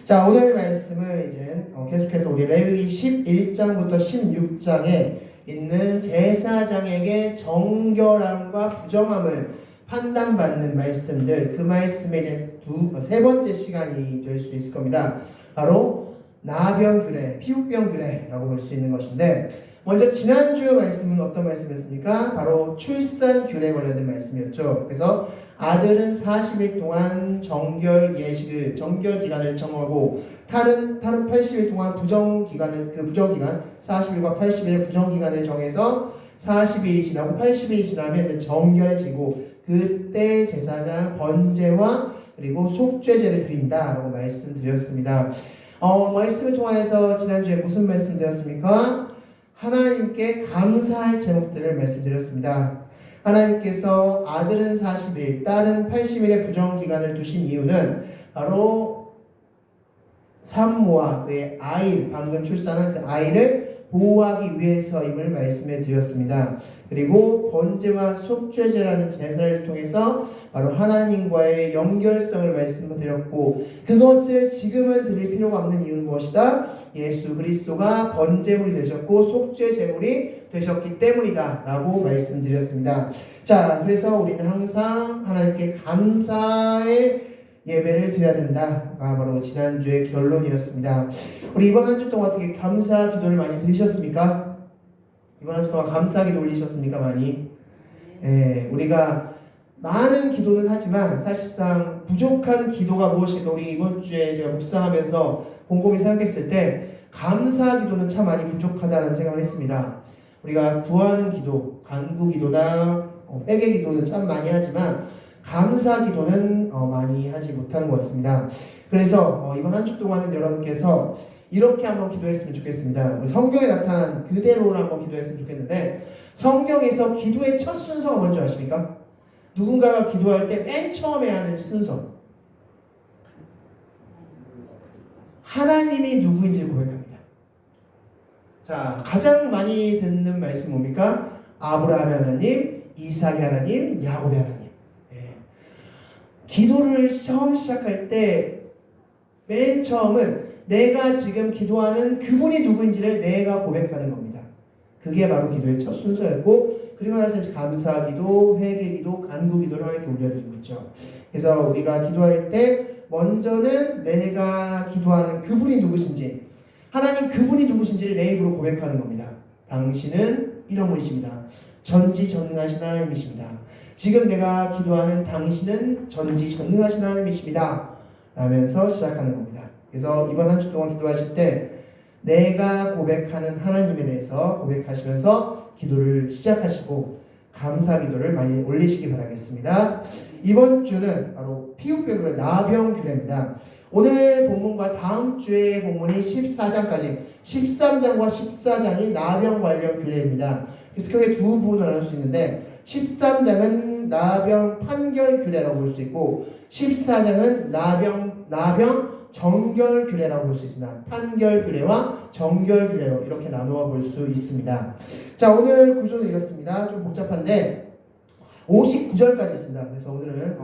자, 오늘 말씀은 이제 계속해서 우리 레위기 11장부터 16장에 있는 제사장에게 정결함과 부정함을 판단받는 말씀들, 그 말씀의 이제 세 번째 시간이 될 수 있을 겁니다. 바로 나병규례, 피부병규례라고 볼 수 있는 것인데, 먼저 지난주 말씀은 어떤 말씀이었습니까? 바로 출산규례에 관련된 말씀이었죠. 그래서 아들은 40일 동안 정결 기간을 정하고 탈은 80일 동안 부정기간 40일과 80일의 부정기간을 정해서 40일이 지나고 80일이 지나면 이제 정결해지고 그때 제사장 번제와 그리고 속죄제를 드린다라고 말씀드렸습니다. 말씀을 통해서 지난주에 무슨 말씀 드렸습니까? 하나님께 감사할 제목들을 말씀드렸습니다. 하나님께서 아들은 40일, 딸은 80일의 부정기간을 두신 이유는 바로 산모와 그의 아이, 방금 출산한 그 아이를 보호하기 위해서임을 말씀해 드렸습니다. 그리고 번제와 속죄제라는 제사를 통해서 바로 하나님과의 연결성을 말씀드렸고, 그것을 지금은 드릴 필요가 없는 이유는 무엇이다? 예수 그리스도가 번제물이 되셨고 속죄 제물이 되셨기 때문이다 라고 말씀드렸습니다. 자, 그래서 우리는 항상 하나님께 감사의 예배를 드려야 된다가 바로 지난주의 결론이었습니다. 우리 이번 한 주 동안 어떻게 감사 기도를 많이 들으셨습니까? 이번 한 주 동안 감사 기도 올리셨습니까? 많이? 우리가 많은 기도는 하지만 사실상 부족한 기도가 무엇일까? 우리 이번 주에 제가 묵상하면서 곰곰이 생각했을 때 감사 기도는 참 많이 부족하다는 생각을 했습니다. 우리가 구하는 기도, 간구 기도나 회개 기도는 참 많이 하지만 감사 기도는 많이 하지 못하는 것 같습니다. 그래서 이번 한 주 동안은 여러분께서 이렇게 한번 기도했으면 좋겠습니다. 성경에 나타난 그대로를 한번 기도했으면 좋겠는데, 성경에서 기도의 첫 순서가 뭔지 아십니까? 누군가가 기도할 때 맨 처음에 하는 순서, 하나님이 누구인지를 고백합니다. 자, 가장 많이 듣는 말씀 뭡니까? 아브라함 하나님, 이삭의 하나님, 야곱의 하나님. 기도를 처음 시작할 때 맨 처음은 내가 지금 기도하는 그분이 누구인지를 내가 고백하는 겁니다. 그게 바로 기도의 첫 순서였고, 그리고 나서 이제 감사기도, 회개기도, 간구기도를 하나님께 올려드리고 있죠. 그래서 우리가 기도할 때 먼저는 내가 기도하는 그분이 누구신지, 하나님 그분이 누구신지를 내 입으로 고백하는 겁니다. 당신은 이런 분이십니다. 전지전능하신 하나님이십니다. 지금 내가 기도하는 당신은 전지전능하신 하나님이십니다. 라면서 시작하는 겁니다. 그래서 이번 한 주 동안 기도하실 때 내가 고백하는 하나님에 대해서 고백하시면서 기도를 시작하시고 감사 기도를 많이 올리시기 바라겠습니다. 이번 주는 바로 피부병규례, 나병규례입니다. 오늘 본문과 다음 주의 본문이 14장까지, 13장과 14장이 나병 관련 규례입니다. 그래서 크게 두 부분을 나눌 수 있는데, 13장은 나병 판결 규례라고 볼 수 있고 14장은 나병 정결 규례라고 볼 수 있습니다. 판결 규례와 정결 규례로 이렇게 나누어 볼 수 있습니다. 자, 오늘 구조는 이렇습니다. 좀 복잡한데 59절까지 있습니다. 그래서 오늘은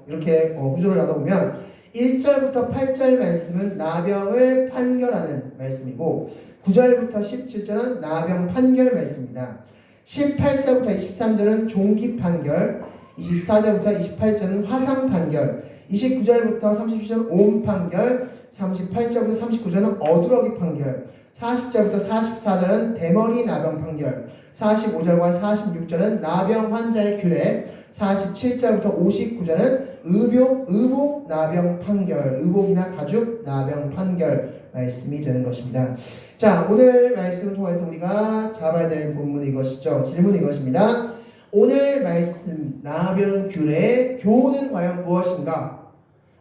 이렇게 구조를 나눠보면 1절부터 8절 말씀은 나병을 판결하는 말씀이고 9절부터 17절은 나병 판결 말씀입니다. 18절부터 23절은 종기 판결, 24절부터 28절은 화상 판결, 29절부터 30절은 온 판결, 38절부터 39절은 어두러기 판결, 40절부터 44절은 대머리 나병 판결, 45절과 46절은 나병 환자의 규례, 47절부터 59절은 의복 나병 판결, 의복이나 가죽 나병 판결 말씀이 되는 것입니다. 자, 오늘 말씀을 통해서 우리가 잡아야 될 본문이 이것이죠. 질문이 이것입니다. 오늘 말씀 나병 규례의 교훈은 과연 무엇인가?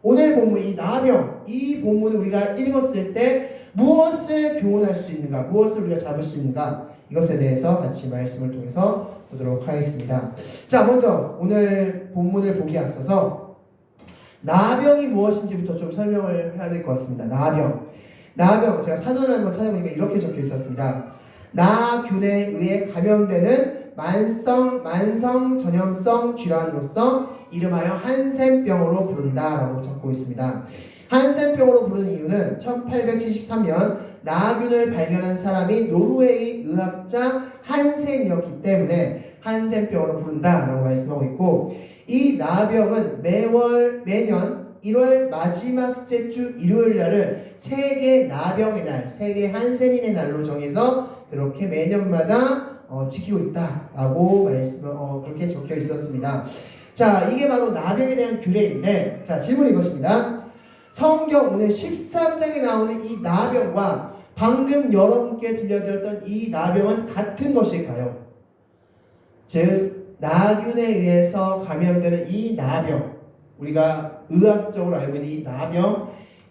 오늘 본문 이 나병, 이 본문을 우리가 읽었을 때 무엇을 교훈할 수 있는가? 무엇을 우리가 잡을 수 있는가? 이것에 대해서 같이 말씀을 통해서 보도록 하겠습니다. 자, 먼저 오늘 본문을 보기에 앞서서 나병이 무엇인지부터 좀 설명을 해야 될 것 같습니다. 나병, 제가 사전을 한번 찾아보니까 이렇게 적혀 있었습니다. 나균에 의해 감염되는 만성 전염성 질환으로서 이름하여 한센병으로 부른다라고 적고 있습니다. 한센병으로 부르는 이유는 1873년 나균을 발견한 사람이 노르웨이 의학자 한센이었기 때문에 한센병으로 부른다라고 말씀하고 있고, 이 나병은 매년 1월 마지막 주 일요일 날을 세계 나병의 날, 세계 한센인의 날로 정해서 그렇게 매년마다 지키고 있다라고 그렇게 적혀 있었습니다. 자, 이게 바로 나병에 대한 규례인데, 자, 질문이 이것입니다. 성경 오늘 13장에 나오는 이 나병과 방금 여러분께 들려드렸던 이 나병은 같은 것일까요? 즉, 나균에 의해서 감염되는 이 나병, 우리가 의학적으로 알고 있는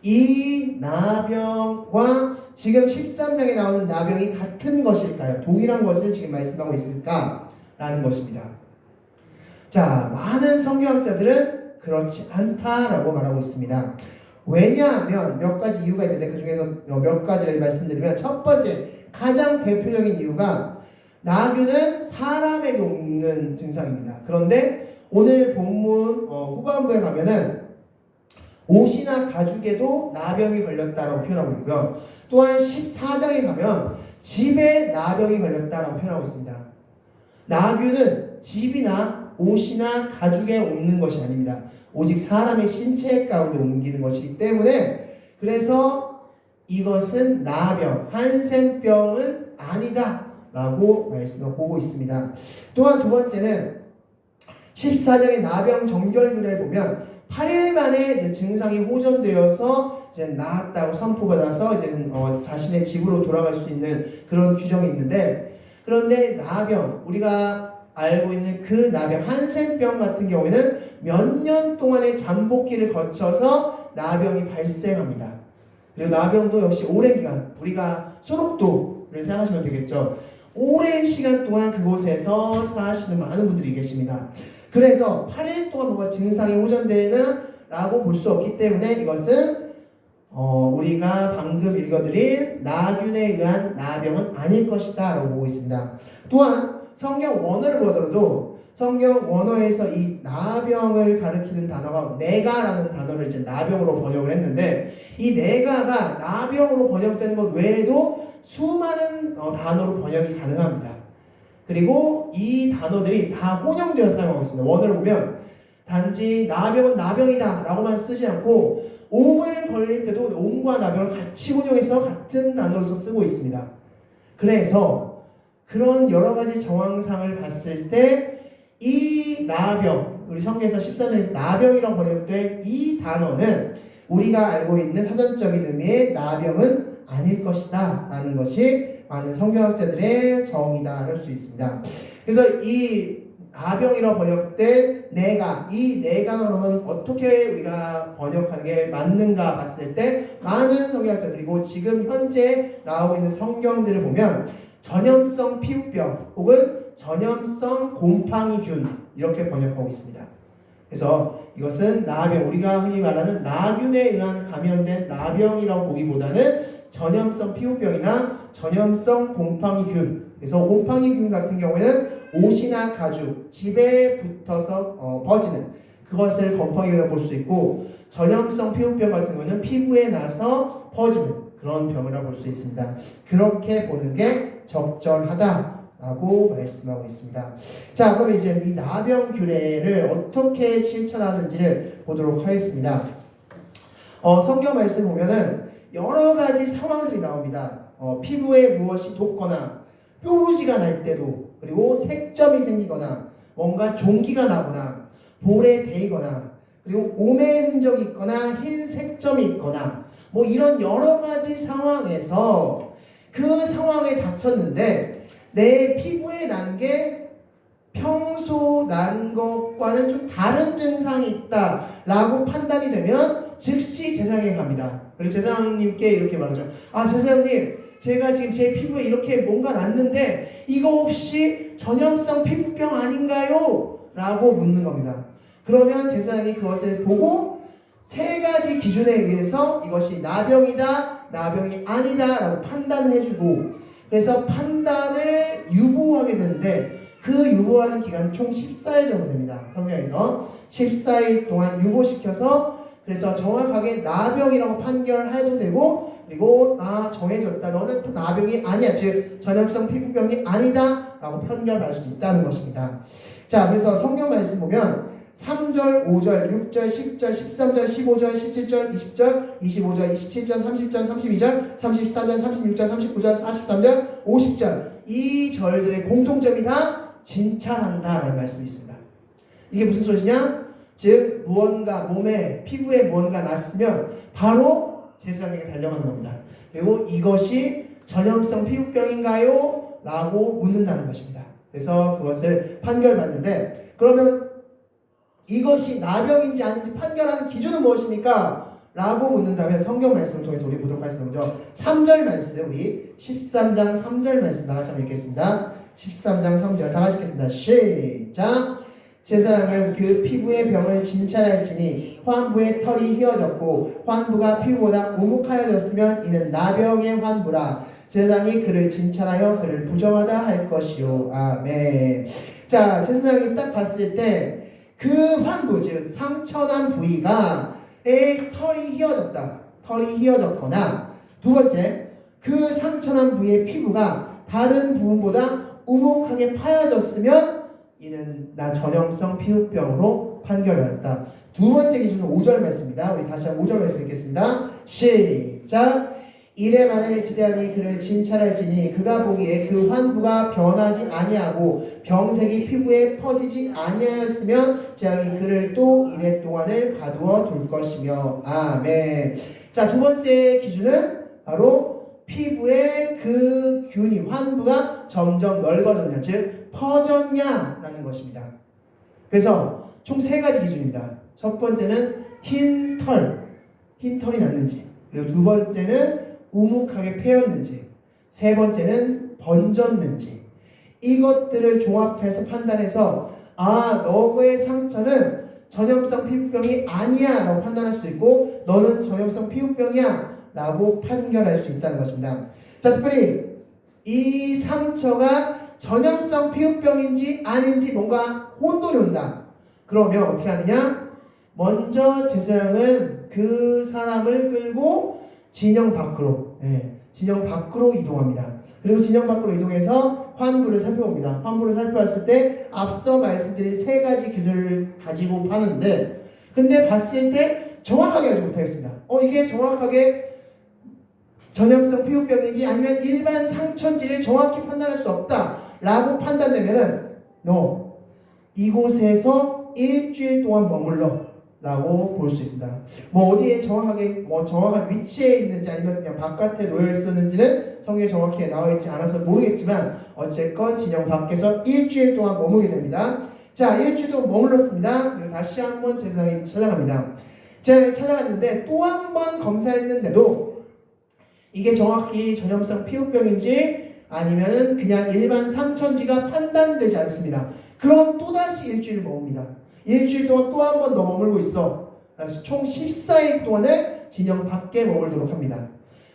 이 나병과 지금 13장에 나오는 나병이 같은 것일까요? 동일한 것을 지금 말씀하고 있을까라는 것입니다. 자, 많은 성경학자들은 그렇지 않다라고 말하고 있습니다. 왜냐하면 몇 가지 이유가 있는데 그 중에서 몇 가지를 말씀드리면, 첫 번째, 가장 대표적인 이유가 나균은 사람에게 옮는 증상입니다. 그런데 오늘 본문 후반부에 가면은 옷이나 가죽에도 나병이 걸렸다라고 표현하고 있고요. 또한 14장에 가면 집에 나병이 걸렸다라고 표현하고 있습니다. 나균은 집이나 옷이나 가죽에 옮는 것이 아닙니다. 오직 사람의 신체 가운데 옮기는 것이기 때문에, 그래서 이것은 나병, 한센병은 아니다 라고 말씀을 보고 있습니다. 또한 두 번째는 14장의 나병 정결규례를 보면 8일 만에 이제 증상이 호전되어서 이제 나았다고 선포받아서 이제 자신의 집으로 돌아갈 수 있는 그런 규정이 있는데, 그런데 나병, 우리가 알고 있는 그 나병, 한센병 같은 경우에는 몇 년 동안의 잠복기를 거쳐서 나병이 발생합니다. 그리고 나병도 역시 오랜 기간, 우리가 소록도를 생각하시면 되겠죠. 오랜 시간 동안 그곳에서 사시는 많은 분들이 계십니다. 그래서 8일 동안 뭔가 증상이 호전되는 라고 볼 수 없기 때문에 이것은 우리가 방금 읽어드린 나균에 의한 나병은 아닐 것이다 라고 보고 있습니다. 또한 성경 원어를 보더라도 성경 원어에서 이 나병을 가리키는 단어가 내가라는 단어를 이제 나병으로 번역을 했는데, 이 내가가 나병으로 번역되는 것 외에도 수많은 단어로 번역이 가능합니다. 그리고 이 단어들이 다 혼용되어 사용하고 있습니다. 원어를 보면 단지 나병은 나병이다 라고만 쓰지 않고 옴을 걸릴 때도 옴과 나병을 같이 혼용해서 같은 단어로서 쓰고 있습니다. 그래서 그런 여러 가지 정황상을 봤을 때 이 나병, 우리 성경에서 14장에서 나병이라고 번역된 이 단어는 우리가 알고 있는 사전적인 의미의 나병은 아닐 것이다 라는 것이 많은 성경학자들의 정의다 할 수 있습니다. 그래서 이 나병이라고 번역된 내가, 이 내가 그러면 어떻게 우리가 번역하는 게 맞는가 봤을 때 많은 성경학자들, 그리고 지금 현재 나오고 있는 성경들을 보면 전염성 피부병 혹은 전염성 곰팡이균 이렇게 번역하고 있습니다. 그래서 이것은 나병, 우리가 흔히 말하는 나균에 의한 감염된 나병이라고 보기보다는 전염성 피부병이나 전염성 곰팡이균, 그래서 곰팡이균 같은 경우에는 옷이나 가죽, 집에 붙어서 퍼지는 그것을 곰팡이균이라고 볼 수 있고, 전염성 피부병 같은 경우는 피부에 나서 퍼지는 그런 병이라고 볼 수 있습니다. 그렇게 보는 게 적절하다라고 말씀하고 있습니다. 자, 그럼 이제 이 나병 규례를 어떻게 실천하는지를 보도록 하겠습니다. 성경 말씀 보면은 여러 가지 상황들이 나옵니다. 피부에 무엇이 돋거나 뾰루지가 날 때도, 그리고 색점이 생기거나 뭔가 종기가 나거나 볼에 데이거나, 그리고 오매 흔적이 있거나 흰 색점이 있거나 뭐 이런 여러 가지 상황에서 그 상황에 닥쳤는데 내 피부에 난 게 평소 난 것과는 좀 다른 증상이 있다라고 판단이 되면 즉시 제사장에 갑니다. 그리고 제사장님께 이렇게 말하죠. 아, 제사장님, 제가 지금 제 피부에 이렇게 뭔가 났는데 이거 혹시 전염성 피부병 아닌가요? 라고 묻는 겁니다. 그러면 제사장이 그것을 보고 세 가지 기준에 의해서 이것이 나병이다, 나병이 아니다 라고 판단을 해주고, 그래서 판단을 유보하게 되는데 그 유보하는 기간은 총 14일 정도 됩니다. 성경에서 14일 동안 유보시켜서 그래서 정확하게 나병이라고 판결해도 되고, 그리고 정해졌다. 너는 또 나병이 아니야. 즉 전염성 피부병이 아니다 라고 판결할 수 있다는 것입니다. 자, 그래서 성경 말씀 보면 3절, 5절, 6절, 10절, 13절, 15절, 17절, 20절, 25절, 27절, 30절, 32절, 34절, 36절, 39절, 43절, 50절 이 절들의 공통점이 다 칭찬한다라는 말씀이 있습니다. 이게 무슨 소리냐? 즉 무언가 몸에 피부에 무언가 났으면 바로 제사장에게 달려가는 겁니다. 그리고 이것이 전염성 피부병인가요? 라고 묻는다는 것입니다. 그래서 그것을 판결받는데, 그러면 이것이 나병인지 아닌지 판결하는 기준은 무엇입니까? 라고 묻는다면 성경 말씀을 통해서 우리 보도록 하겠습니다. 먼저 3절 말씀, 우리 13장 3절 말씀 다 같이 한번 읽겠습니다. 13장 3절 다 같이 읽겠습니다. 시작! 제사장은 그 피부의 병을 진찰할지니 환부의 털이 휘어졌고 환부가 피부보다 우묵하여졌으면 이는 나병의 환부라. 제사장이 그를 진찰하여 그를 부정하다 할 것이요. 아멘. 자, 제사장이 딱 봤을 때 그 환부, 즉 상처난 부위가 털이 휘어졌다. 털이 휘어졌거나, 두 번째, 그 상처난 부위의 피부가 다른 부분보다 우묵하게 파여졌으면 이는 나 전염성 피부병으로 판결받았다. 두 번째 기준은 5절 말씀입니다. 우리 다시 한번 5절 말씀 읽겠습니다. 시작! 이래 만에 제사장이 그를 진찰할지니 그가 보기에 그 환부가 변하지 아니하고 병색이 피부에 퍼지지 아니하였으면 제사장이 그를 또 이래 동안을 가두어 둘 것이며. 아멘. 자, 두 번째 기준은 바로 피부의 그 균이 환부가 점점 넓어졌냐, 즉 퍼졌냐라는 것입니다. 그래서 총 세 가지 기준입니다. 첫 번째는 흰 털이 났는지, 그리고 두 번째는 우묵하게 패였는지, 세 번째는 번졌는지, 이것들을 종합해서 판단해서 너의 상처는 전염성 피부병이 아니야 라고 판단할 수 있고, 너는 전염성 피부병이야 라고 판결할 수 있다는 것입니다. 자, 특별히 이 상처가 전염성 피부병인지 아닌지 뭔가 혼돈이 온다. 그러면 어떻게 하느냐? 먼저 제사장은 그 사람을 끌고 진영 밖으로 이동합니다. 그리고 진영 밖으로 이동해서 환부를 살펴봅니다. 환부를 살펴봤을 때 앞서 말씀드린 세 가지 기준을 가지고 하는데, 근데 봤을 때 정확하게 알지 못하겠습니다. 이게 정확하게 전염성 피부병인지 아니면 일반 상처인지를 정확히 판단할 수 없다라고 판단되면은 이곳에서 일주일 동안 머물러 라고 볼 수 있습니다. 어디에 정확한 위치에 있는지 아니면 그냥 바깥에 놓여 있었는지는 성경에 정확히 나와 있지 않아서 모르겠지만 어쨌건 진영 밖에서 일주일 동안 머무게 됩니다. 자, 일주일 동안 머물렀습니다. 그리고 다시 한번 제사장이 찾아갑니다. 제가 찾아갔는데 또 한 번 검사했는데도 이게 정확히 전염성 피부병인지 아니면은 그냥 일반 상처인지가 판단되지 않습니다. 그럼 또다시 일주일 머뭅니다. 일주일 동안 또 한 번 더 머물고 있어. 그래서 총 14일 동안을 진영 밖에 머물도록 합니다.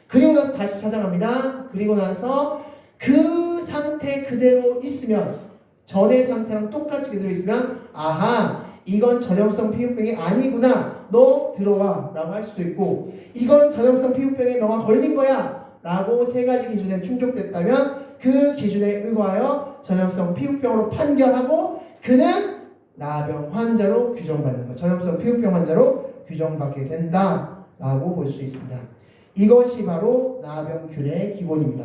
그리고 나서 다시 찾아갑니다. 그리고 나서 그 상태 그대로 있으면, 전의 상태랑 똑같이 그대로 있으면 이건 전염성 피부병이 아니구나, 너 들어와 라고 할 수도 있고, 이건 전염성 피부병에 너가 걸린 거야 라고 세 가지 기준에 충족됐다면 그 기준에 의거하여 전염성 피부병으로 판결하고 그는 나병 환자로 규정받는 것, 전염성 피부병 환자로 규정받게 된다라고 볼 수 있습니다. 이것이 바로 나병균의 기본입니다.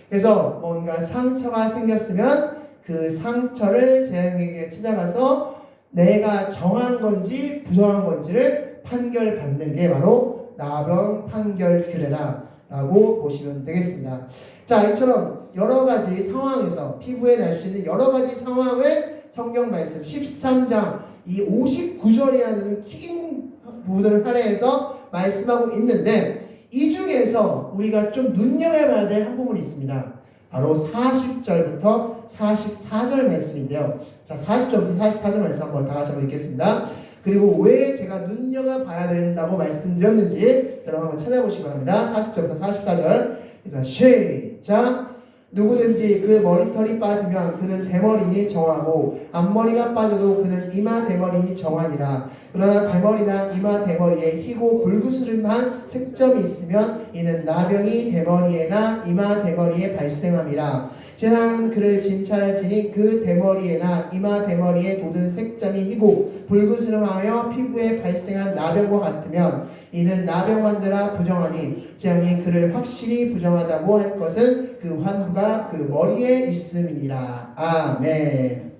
그래서 뭔가 상처가 생겼으면 그 상처를 제사장에게 찾아가서 내가 정한 건지 부정한 건지를 판결받는 게 바로 나병 판결 규례라고 보시면 되겠습니다. 자, 이처럼 여러 가지 상황에서 피부에 날 수 있는 여러 가지 상황을 성경 말씀 13장 이 59절이라는 긴 부분을 할애해서 말씀하고 있는데, 이 중에서 우리가 좀 눈여겨봐야 될 한 부분이 있습니다. 바로 40절부터 44절 말씀인데요. 자, 40절부터 44절 말씀 한번 다 같이 한번 읽겠습니다. 그리고 왜 제가 눈여겨봐야 된다고 말씀드렸는지 여러분 한번 찾아보시기 바랍니다. 40절부터 44절. 일단 시작! 누구든지 그 머리털이 빠지면 그는 대머리니 정하고 앞머리가 빠져도 그는 이마 대머리니 정하니라. 그러나 대머리나 이마 대머리에 희고 불구스름한 색점이 있으면 이는 나병이 대머리에나 이마 대머리에 발생함이라. 세상은 그를 진찰할지니 그 대머리에나 이마 대머리에 돋은 색점이 희고 불구스름하여 피부에 발생한 나병과 같으면 이는 나병 환자라 부정하니 재앙이 그를 확실히 부정하다고 할 것은 그 환부가 그 머리에 있음이니라. 아멘.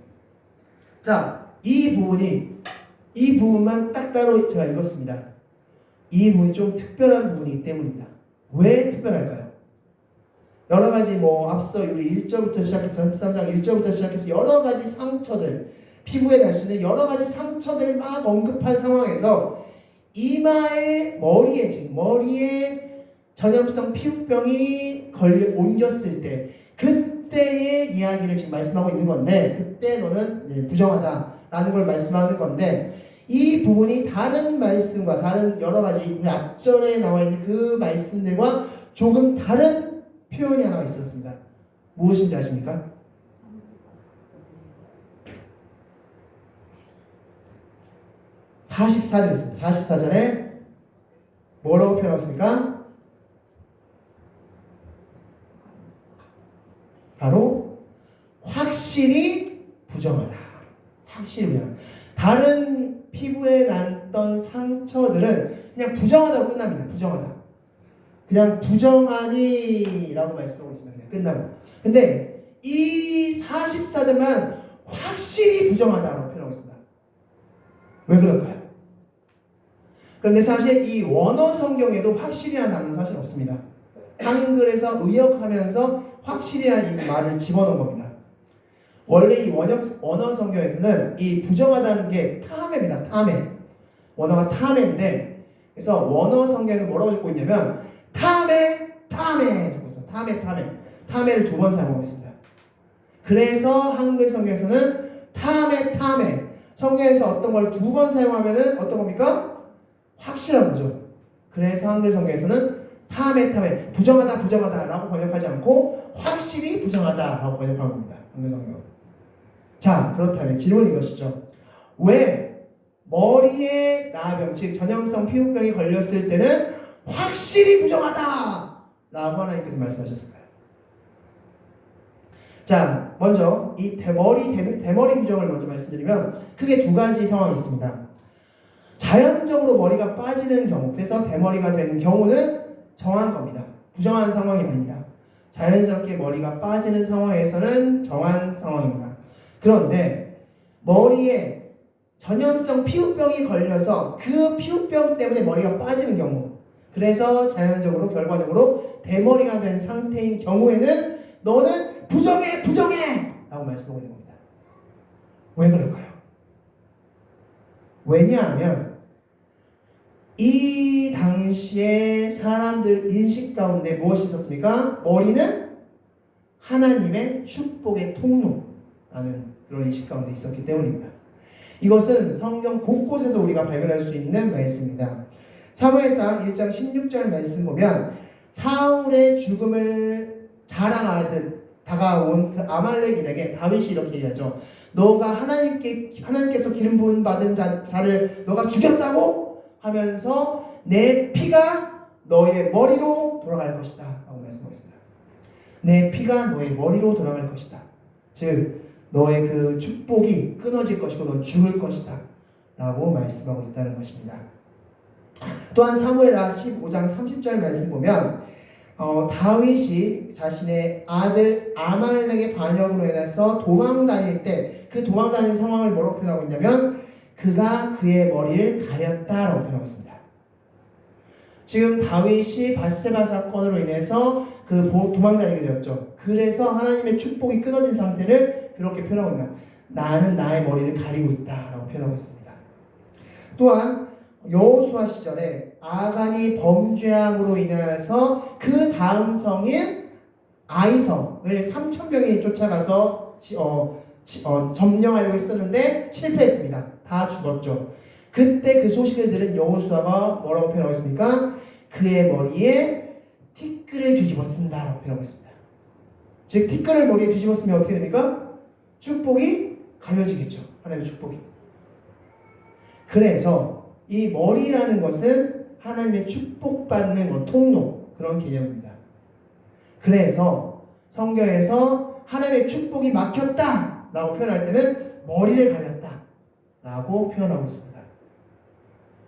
자, 이 부분만 딱 따로 제가 읽었습니다. 이 부분이 좀 특별한 부분이기 때문입니다. 왜 특별할까요? 여러 가지 앞서 우리 1절부터 시작해서 13장 1절부터 시작해서 여러 가지 상처들, 피부에 날 수 있는 여러 가지 상처들을 막 언급한 상황에서 이마에 머리에 전염성 피부병이 옮겼을 때 그때의 이야기를 지금 말씀하고 있는 건데, 그때 너는 부정하다라는 걸 말씀하는 건데, 이 부분이 다른 말씀과 다른 여러 가지 우리 앞절에 나와 있는 그 말씀들과 조금 다른 표현이 하나 있었습니다. 무엇인지 아십니까? (44절) 있습니다. 44절에 뭐라고 표현하고 있습니까? 바로 확실히 부정하다. 확실히 부정하다. 다른 피부에 났던 상처들은 그냥 부정하다고 끝납니다. 부정하다. 그냥 부정하니 라고 말씀하고 있습니다. 그냥 끝나고. 근데 이 44절만 확실히 부정하다라고 표현하고 있습니다. 왜 그럴까요? 그런데 사실 이 원어 성경에도 확실히라는 단어는 사실 없습니다. 한글에서 의역하면서 확실히라는 이 말을 집어넣은 겁니다. 원래 이 원어 성경에서는 이 부정하다는 게 타메입니다. 타메. 원어가 타메인데, 그래서 원어 성경에는 뭐라고 적고 있냐면 타메 적고 있어요. 타메를 2번 사용하고 있습니다. 그래서 한글 성경에서는 타메 성경에서 어떤 걸 2번 사용하면은 어떤 겁니까? 확실한 거죠. 그래서 한글 성경에서는 타메 부정하다라고 번역하지 않고 확실히 부정하다라고 번역한 겁니다. 한글 성경은. 자, 그렇다면 질문이 이것이죠. 왜 머리에 나병, 즉 전염성 피부병이 걸렸을 때는 확실히 부정하다 라고 하나님께서 말씀하셨을까요? 자, 먼저 이 대머리 부정을 먼저 말씀드리면 크게 2가지 상황이 있습니다. 자연적으로 머리가 빠지는 경우, 그래서 대머리가 되는 경우는 정한 겁니다. 부정한 상황이 아닙니다. 자연스럽게 머리가 빠지는 상황에서는 정한 상황입니다. 그런데 머리에 전염성 피부병이 걸려서 그 피부병 때문에 머리가 빠지는 경우, 그래서 자연적으로 결과적으로 대머리가 된 상태인 경우에는 너는 부정해 라고 말씀하고 있는 겁니다. 왜 그럴까요? 왜냐하면 이 당시에 사람들 인식 가운데 무엇이 있었습니까? 머리는 하나님의 축복의 통로라는 그런 인식 가운데 있었기 때문입니다. 이것은 성경 곳곳에서 우리가 발견할 수 있는 말씀입니다. 사무엘상 1장 16절 말씀 보면 사울의 죽음을 자랑하듯 다가온 그 아말렉인에게 다윗이 이렇게 얘기하죠. 너가 하나님께서 기름 부음 받은 자를 너가 죽였다고 하면서 내 피가 너의 머리로 돌아갈 것이다 라고 말씀하셨습니다. 내 피가 너의 머리로 돌아갈 것이다. 즉 너의 그 축복이 끊어질 것이고 넌 죽을 것이다 라고 말씀하고 있다는 것입니다. 또한 사무엘하 15장 30절 말씀 보면 다윗이 자신의 아들 아말렉의 반역으로 인해서 도망다닐 때 그 도망다니는 상황을 뭐라고 표현하고 있냐면 그가 그의 머리를 가렸다라고 표현하고 있습니다. 지금 다윗이 밧세바 사건으로 인해서 그 도망다니게 되었죠. 그래서 하나님의 축복이 끊어진 상태를 그렇게 표현하고 있습니다. 나는 나의 머리를 가리고 있다라고 표현하고 있습니다. 또한 여호수아 시절에 아간이 범죄함으로 인해서 그 다음 성인 아이성을 3,000명이 쫓아가서 점령하려고 했었는데 실패했습니다. 다 죽었죠. 그때 그 소식을 들은 여호수아가 뭐라고 표현하고 있습니까? 그의 머리에 티끌을 뒤집어 쓴다라고 표현하고 있습니다. 즉 티끌을 머리에 뒤집어 쓰면 어떻게 됩니까? 축복이 가려지겠죠. 하나님의 축복이. 그래서 이 머리라는 것은 하나님의 축복받는 통로, 그런 개념입니다. 그래서 성경에서 하나님의 축복이 막혔다 라고 표현할 때는 머리를 가렸다 라고 표현하고 있습니다.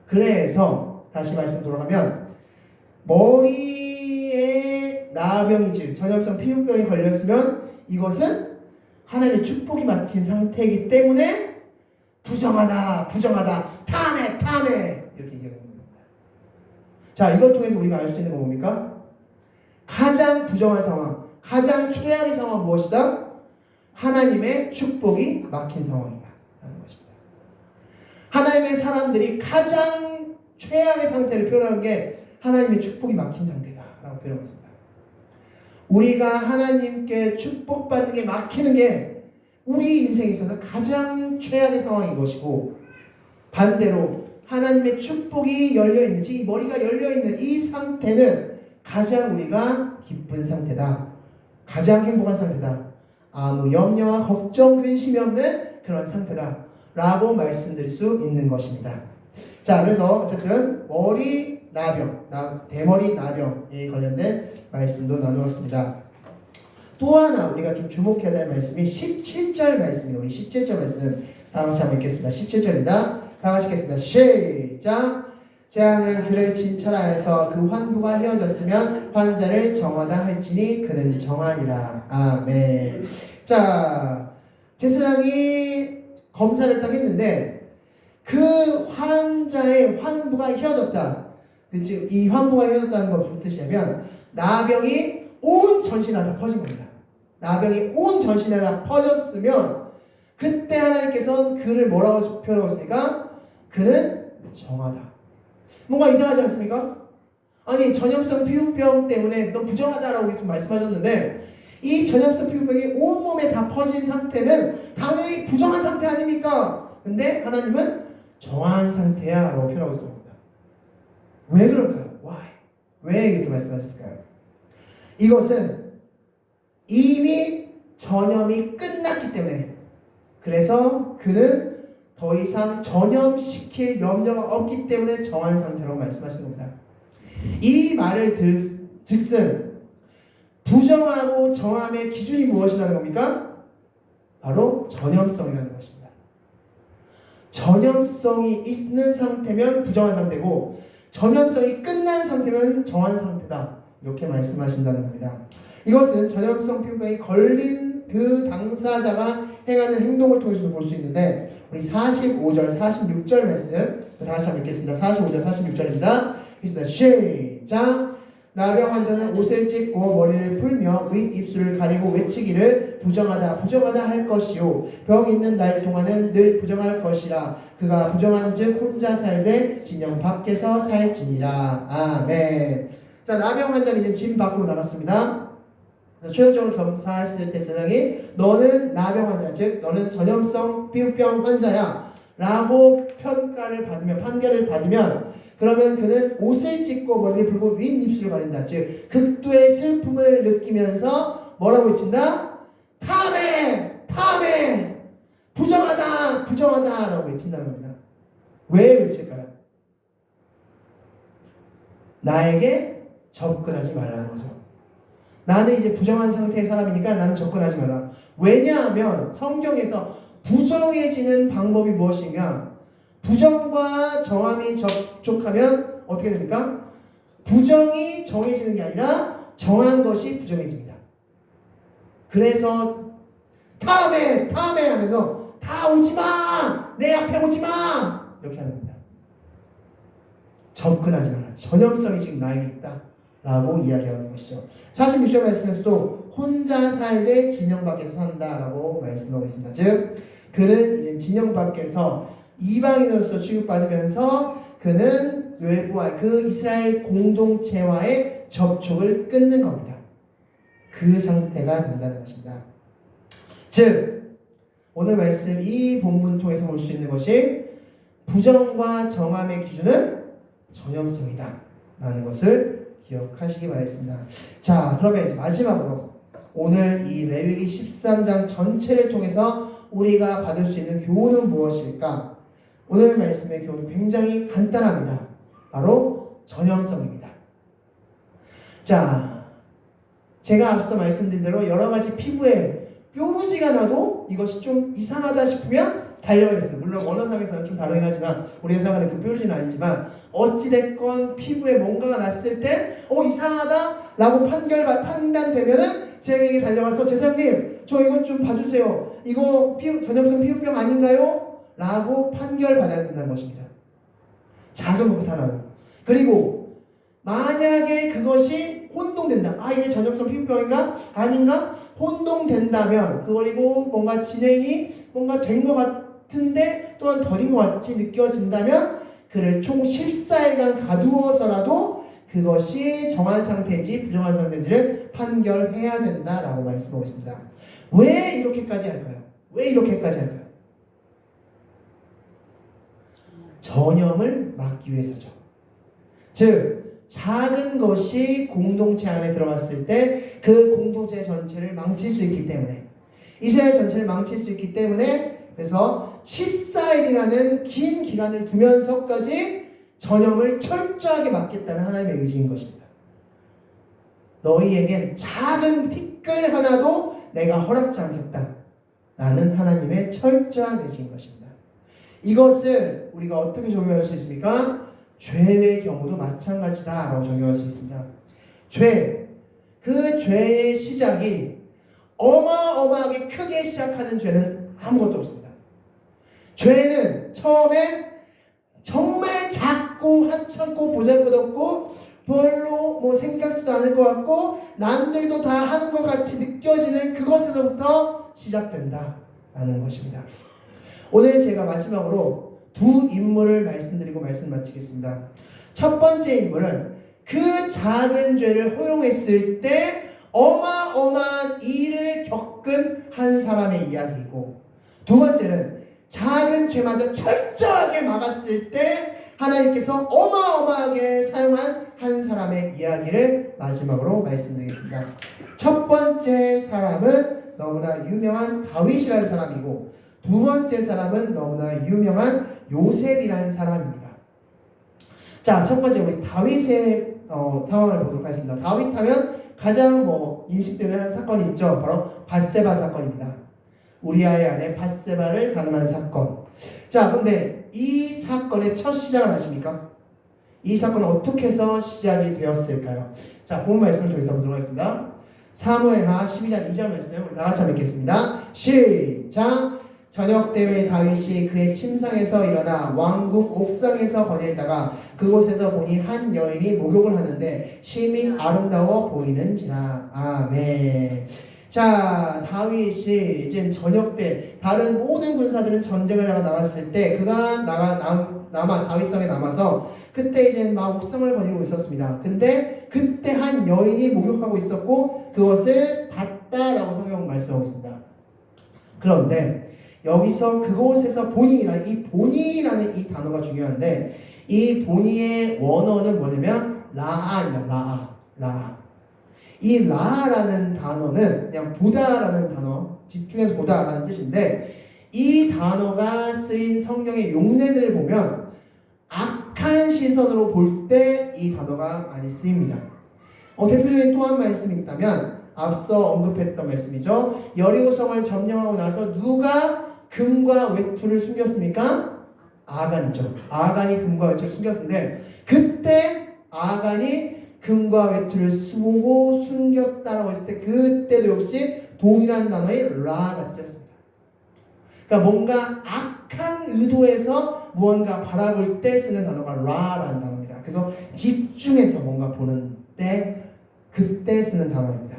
그래서 다시 말씀 돌아가면 머리에 나병이 즉 전염성 피부병이 걸렸으면 이것은 하나님의 축복이 막힌 상태이기 때문에 부정하다 탐해 이렇게 얘기하는 겁니다. 자, 이것 통해서 우리가 알 수 있는 건 뭡니까? 가장 부정한 상황, 가장 최악의 상황은 무엇이다? 하나님의 축복이 막힌 상황이다 라는 것입니다. 하나님의 사람들이 가장 최악의 상태를 표현하는 게 하나님의 축복이 막힌 상태다 라고 표현하고 있습니다. 우리가 하나님께 축복받는 게 막히는 게 우리 인생에 있어서 가장 최악의 상황인 것이고, 반대로 하나님의 축복이 열려있는, 이 머리가 열려있는 이 상태는 가장 우리가 기쁜 상태다, 가장 행복한 상태다, 아무 염려와 걱정, 근심이 없는 그런 상태다 라고 말씀드릴 수 있는 것입니다. 자, 그래서 어쨌든 머리 나병, 대머리 나병에 관련된 말씀도 나누었습니다. 또 하나 우리가 좀 주목해야 될 말씀이 17절 말씀입니다. 우리 17절 말씀 다 같이 한번 읽겠습니다. 17절입니다. 다 같이 읽겠습니다. 시작! 재앙은 그를 진찰하여서 그 환부가 헤어졌으면 환자를 정하다 할지니 그는 정하니라. 아멘. 자, 제사장이 검사를 딱 했는데 그 환자의 환부가 헤어졌다. 즉 이 환부가 헤어졌다는 것 무슨 뜻이냐면 나병이 온 전신에 다 퍼진 겁니다. 나병이 온 전신에 다 퍼졌으면 그때 하나님께서는 그를 뭐라고 표현하고 있습니까? 그는 정하다. 뭔가 이상하지 않습니까? 아니, 전염성 피부병 때문에 너 부정하다라고 지금 말씀하셨는데 이 전염성 피부병이 온몸에 다 퍼진 상태는 당연히 부정한 상태 아닙니까? 근데 하나님은 정한 상태야 라고 표현하고 있습니다. 왜 그럴까요? Why? 왜 이렇게 말씀하셨을까요? 이것은 이미 전염이 끝났기 때문에, 그래서 그는 더 이상 전염시킬 염려가 없기 때문에 정한 상태라고 말씀하신 겁니다. 이 말을 즉슨 부정하고 정함의 기준이 무엇이라는 겁니까? 바로 전염성이라는 것입니다. 전염성이 있는 상태면 부정한 상태고 전염성이 끝난 상태면 정한 상태다, 이렇게 말씀하신다는 겁니다. 이것은 전염성 피부병이 걸린 그 당사자가 행하는 행동을 통해서도 볼 수 있는데, 우리 45절, 46절 말씀 다 같이 한번 읽겠습니다. 45절, 46절입니다. 읽습니다. 시작! 나병 환자는 옷을 찢고 머리를 풀며 윗 입술을 가리고 외치기를 부정하다 할 것이요 병 있는 날 동안은 늘 부정할 것이라. 그가 부정한즉 혼자 살되 진영 밖에서 살지니라. 아멘. 자, 나병 환자는 이제 진 밖으로 나갔습니다. 최종적으로 검사했을 때 세상이 너는 나병 환자, 즉 너는 전염성 피부병 환자야 라고 평가를 받으면, 판결을 받으면, 그러면 그는 옷을 찢고 머리를 풀고 윗입술을 가린다. 즉 극도의 슬픔을 느끼면서 뭐라고 외친다? 탐해 부정하다 라고 외친다는 겁니다. 왜 외칠까요? 나에게 접근하지 말라는 거죠. 나는 이제 부정한 상태의 사람이니까 나는 접근하지 말라. 왜냐하면 성경에서 부정해지는 방법이 무엇인가? 부정과 정함이 접촉하면 어떻게 됩니까? 부정이 정해지는 게 아니라 정한 것이 부정해집니다. 그래서 탐해 하면서 다 오지마! 내 앞에 오지마! 이렇게 하는 겁니다. 접근하지 마라. 전염성이 지금 나에게 있다 라고 이야기하는 것이죠. 46절 말씀에서도 혼자 살되 진영 밖에서 산다라고 말씀하고 있습니다. 즉 그는 이제 진영 밖에서 이방인으로서 취급받으면서 그는 외부와 그 이스라엘 공동체와의 접촉을 끊는 겁니다. 그 상태가 된다는 것입니다. 즉 오늘 말씀 이 본문 통해서 볼 수 있는 것이 부정과 정함의 기준은 전염성이다 라는 것을 기억하시기 바라겠습니다. 자, 그러면 이제 마지막으로 오늘 이 레위기 13장 전체를 통해서 우리가 받을 수 있는 교훈은 무엇일까? 오늘 말씀의 교훈은 굉장히 간단합니다. 바로 전염성입니다. 자, 제가 앞서 말씀드린 대로 여러 가지 피부에 뾰루지가 나도 이것이 좀 이상하다 싶으면 달려야 됐어요. 물론 원어상에서는 좀 다르긴 하지만 우리가 생각하는 그 뾰루지는 아니지만 어찌됐건 피부에 뭔가가 났을 때 이상하다 라고 판단되면은 제에게 달려가서 제사장님 저 이것 좀 봐주세요. 이거 전염성 피부병 아닌가요? 라고 판결받아야 된다는 것입니다. 작은 것 하나는. 그리고 만약에 그것이 혼동된다. 이게 전염성 피부병인가? 아닌가? 혼동된다면 그리고 뭔가 진행이 뭔가 된 것 같은데 또한 덜인 것 같이 느껴진다면 그를 총 14일간 가두어서라도 그것이 정한 상태인지 부정한 상태인지를 판결해야 된다라고 말씀하고 있습니다. 왜 이렇게까지 할까요? 왜 이렇게까지 할까요? 전염을 막기 위해서죠. 즉 작은 것이 공동체 안에 들어갔을 때 그 공동체 전체를 망칠 수 있기 때문에 이스라엘 전체를 망칠 수 있기 때문에 그래서 14일이라는 긴 기간을 두면서까지 전염을 철저하게 막겠다는 하나님의 의지인 것입니다. 너희에겐 작은 티끌 하나도 내가 허락지 않겠다 라는 하나님의 철저한 의지인 것입니다. 이것을 우리가 어떻게 적용할 수 있습니까? 죄의 경우도 마찬가지다 라고 적용할 수 있습니다. 그 죄의 시작이 어마어마하게 크게 시작하는 죄는 아무것도 없습니다. 죄는 처음에 정말 작고 하찮고 보잘것없고 별로 생각지도 않을 것 같고 남들도 다 하는 것 같이 느껴지는 그것에서부터 시작된다 라는 것입니다. 오늘 제가 마지막으로 두 인물을 말씀드리고 말씀 마치겠습니다. 첫 번째 인물은 그 작은 죄를 허용했을 때 어마어마한 일을 겪은 한 사람의 이야기이고, 두 번째는 작은 죄마저 철저하게 막았을 때 하나님께서 어마어마하게 사용한 한 사람의 이야기를 마지막으로 말씀드리겠습니다. 첫 번째 사람은 너무나 유명한 다윗이라는 사람이고, 두 번째 사람은 너무나 유명한 요셉이라는 사람입니다. 자, 첫 번째 우리 다윗의 상황을 보도록 하겠습니다. 다윗 하면 가장 인식되는 한 사건이 있죠. 바로 밧세바 사건입니다. 우리아의 아내 밧세바를 가늠한 사건. 자, 근데 이 사건의 첫 시작을 아십니까? 이 사건은 어떻게 해서 시작이 되었을까요? 자, 본 말씀을 통해서 보도록 하겠습니다. 사무엘하 12장 2절 말씀 우리 다 같이 한번 읽겠습니다. 시작! 저녁 때에 다윗이 그의 침상에서 일어나 왕궁 옥상에서 거닐다가 그곳에서 보니 한 여인이 목욕을 하는데 심히 아름다워 보이는지라. 아멘. 자, 다윗이 이제 저녁 때 다른 모든 군사들은 전쟁을 나갔을 때 그가 다윗성에 남아서 그때 이제 막 옥상을 거닐고 있었습니다. 근데 그때 한 여인이 목욕하고 있었고 그것을 봤다라고 성경 말씀하고 있습니다. 그런데 여기서 그곳에서 본이라는 이 단어가 중요한데 이 본이의 원어는 뭐냐면 라아입니다. 라아. 이 라아라는 단어는 그냥 보다라는 단어, 집중해서 보다라는 뜻인데 이 단어가 쓰인 성경의 용례들을 보면 악한 시선으로 볼 때 이 단어가 많이 쓰입니다. 대표적인 또 한 말씀이 있다면 앞서 언급했던 말씀이죠. 여리고성을 점령하고 나서 누가 금과 외투를 숨겼습니까? 아간이죠. 아간이 금과 외투를 숨겼는데 그때 아간이 금과 외투를 숨고 숨겼다라고 했을 때 그때도 역시 동일한 단어의 라가 쓰였습니다. 그러니까 뭔가 악한 의도에서 무언가 바라볼 때 쓰는 단어가 라라는 단어입니다. 그래서 집중해서 뭔가 보는 때 그때 쓰는 단어입니다.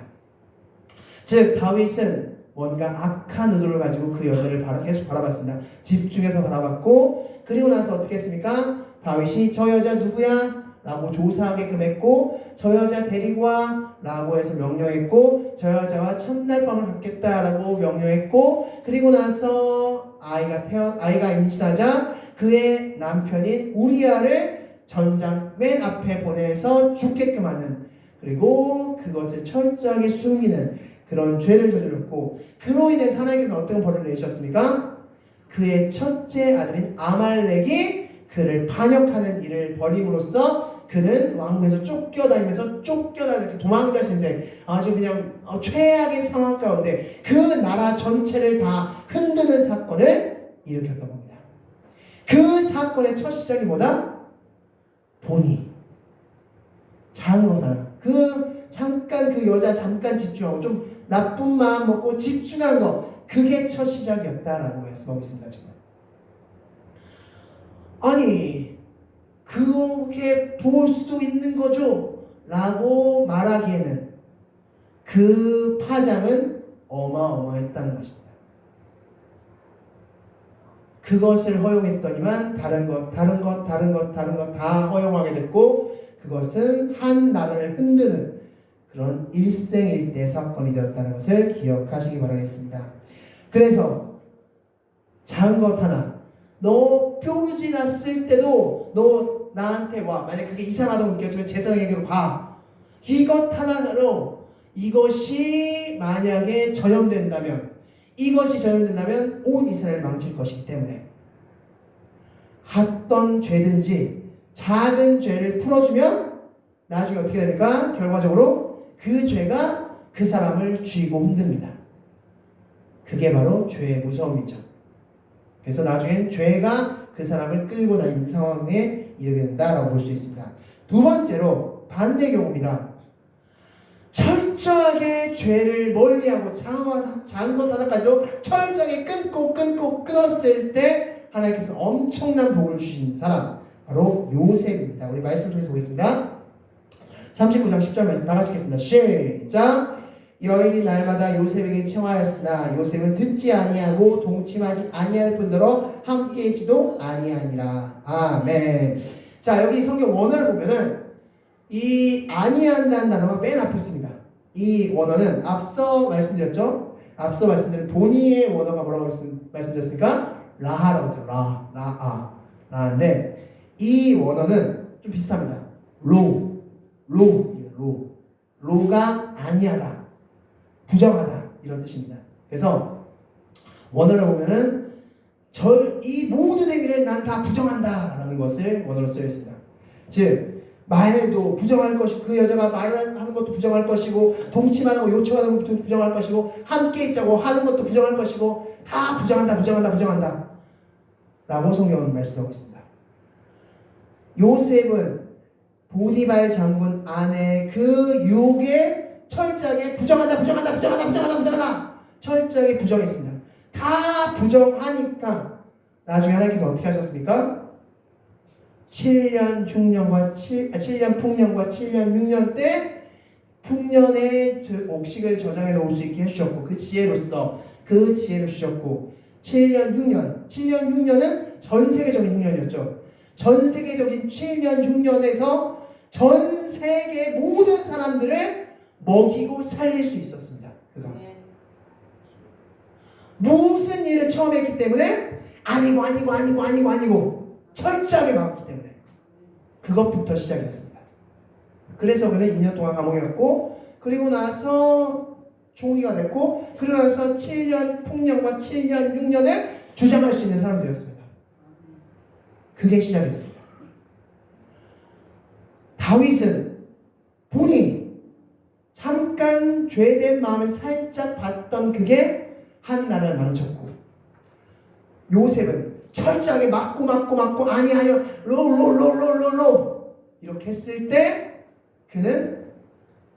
즉 다윗은 뭔가 악한 의도를 가지고 그 여자를 계속 바라봤습니다. 집중해서 바라봤고 그리고 나서 어떻게 했습니까? 다윗이 저 여자 누구야? 라고 조사하게끔 했고 저 여자 데리고 와 라고 해서 명령했고 저 여자와 첫날 밤을 갖겠다라고 명령했고 그리고 나서 아이가 임신하자 그의 남편인 우리아를 전장 맨 앞에 보내서 죽게끔 하는 그리고 그것을 철저하게 숨기는 그런 죄를 저질렀고 그로 인해 하나님께서 어떤 벌을 내셨습니까? 그 그의 첫째 아들인 아말렉이 그를 반역하는 일을 벌임으로써 그는 왕궁에서 쫓겨다니면서 도망자 신세, 아주 그냥 최악의 상황 가운데 그 나라 전체를 다 흔드는 사건을 일으켰던 겁니다. 그 사건의 첫 시작이 뭐다? 본이 장어다. 잠깐 그 여자 잠깐 집중하고 좀 나쁜 마음 먹고 집중한 거, 그게 첫 시작이었다라고 말씀하고 있습니다. 지금. 아니 그렇게 볼 수도 있는 거죠? 라고 말하기에는 그 파장은 어마어마했다는 것입니다. 그것을 허용했더니만 다른 것 다 허용하게 됐고, 그것은 한 나라를 흔드는 그런 일생일대 사건이 되었다는 것을 기억하시기 바라겠습니다. 그래서 작은 것 하나, 너 표루지 났을 때도 너 나한테 와. 만약 그게 이상하다고 느껴지면 제사장에게로 가. 이것 하나로 이것이 만약에 전염된다면 온 이스라엘을 망칠 것이기 때문에 어떤 죄든지 작은 죄를 풀어주면 나중에 어떻게 됩니까? 결과적으로 그 죄가 그 사람을 쥐고 흔듭니다. 그게 바로 죄의 무서움이죠. 그래서 나중엔 죄가 그 사람을 끌고 다니는 상황에 이르게 된다라고 볼 수 있습니다. 두 번째로 반대 경우입니다. 철저하게 죄를 멀리하고 작은 것 하나까지도 철저하게 끊었을 때 하나님께서 엄청난 복을 주신 사람, 바로 요셉입니다. 우리 말씀 통해서 보겠습니다. 39장 10절 말씀 나가시겠습니다. 시작! 여인이 날마다 요셉에게 청하였으나 요셉은 듣지 아니하고 동침하지 아니할 뿐더러 함께 있지도 아니하니라. 아멘. 자, 여기 성경 원어를 보면은 이 아니한다는 단어가 맨 앞에 있습니다. 이 원어는 앞서 말씀드린 본의의 원어가 뭐라고 말씀드렸습니까? 라하라고 했죠. 라인데 이 원어는 좀 비슷합니다. 로가 아니하다, 부정하다, 이런 뜻입니다. 그래서 원어를 보면은 이 모든 행위를 난 다 부정한다 라는 것을 원어로 쓰여 있습니다. 즉 말도 부정할 것이고, 그 여자가 말하는 것도 부정할 것이고, 동침하는 거 요청하는 것도 부정할 것이고, 함께 있자고 하는 것도 부정할 것이고, 다 부정한다 라고 성경은 말씀하고 있습니다. 요셉은 보디발 장군 아내 그 유혹에 철저하게 부정한다 철저하게 부정했습니다. 다 부정하니까 나중에 하나님께서 어떻게 하셨습니까? 7년 풍년과 7년 6년 때 풍년의 옥식을 저장해 놓을 수 있게 해주셨고, 그 지혜를 주셨고, 7년 6년은 전 세계적인 6년이었죠. 전 세계적인 7년 6년에서 전 세계 모든 사람들을 먹이고 살릴 수 있었습니다. 그가 무슨 일을 처음 했기 때문에 아니고 철저하게 막았기 때문에 그것부터 시작이었습니다. 그래서 그는 2년 동안 감옥에 갔고, 그리고 나서 총리가 됐고, 그리고 나서 7년 풍년과 7년 6년을 주장할 수 있는 사람이 되었습니다. 그게 시작이었습니다. 다윗은 본인이 잠깐 죄된 마음을 살짝 봤던 그게 한 나라를 망쳤고, 요셉은 철저하게 막고 아니하여 로 이렇게 했을 때 그는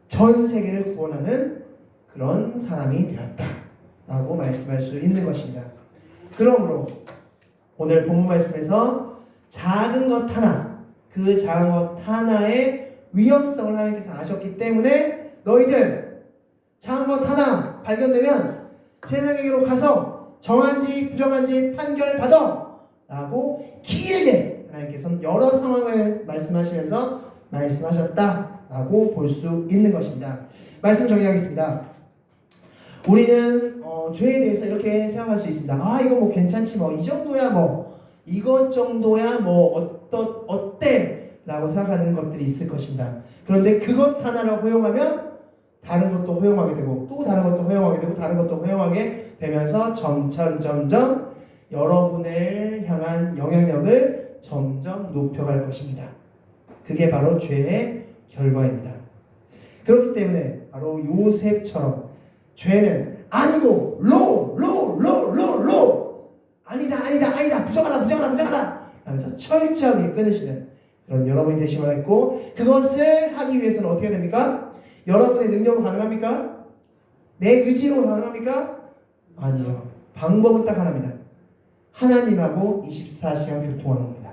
전 세계를 구원하는 그런 사람이 되었다라고 말씀할 수 있는 것입니다. 그러므로 오늘 본문 말씀에서 작은 것 하나, 그 작은 것 하나의 위험성을 하나님께서 아셨기 때문에 너희들 작은 것 하나 발견되면 세상에게로 가서 정한지 부정한지 판결받아 라고 길게 하나님께서는 여러 상황을 말씀하시면서 말씀하셨다라고 볼 수 있는 것입니다. 말씀 정리하겠습니다. 우리는 죄에 대해서 이렇게 생각할 수 있습니다. 이거 뭐 괜찮지, 이 정도야, 이것 정도야, 어때? 라고 생각하는 것들이 있을 것입니다. 그런데 그것 하나를 허용하면 다른 것도 허용하게 되고, 또 다른 것도 허용하게 되고, 다른 것도 허용하게 되면서 점점 여러분을 향한 영향력을 점점 높여갈 것입니다. 그게 바로 죄의 결과입니다. 그렇기 때문에 바로 요셉처럼 죄는 아니고 로 아니다 부정하다 하면서 철저하게 끊으시는 그런 여러분이 되시기 바라겠고, 그것을 하기 위해서는 어떻게 됩니까? 여러분의 능력으로 가능합니까? 내 의지로 가능합니까? 아니요. 방법은 딱 하나입니다. 하나님하고 24시간 교통하는 겁니다.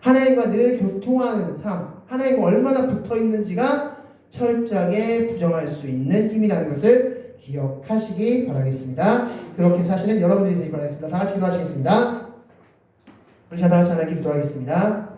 하나님과 늘 교통하는 삶, 하나님과 얼마나 붙어 있는지가 철저하게 부정할 수 있는 힘이라는 것을 기억하시기 바라겠습니다. 그렇게 사시는 여러분들이 되시기 바라겠습니다. 다 같이 기도하시겠습니다. 우리 다 같이 하나님께 기도하겠습니다.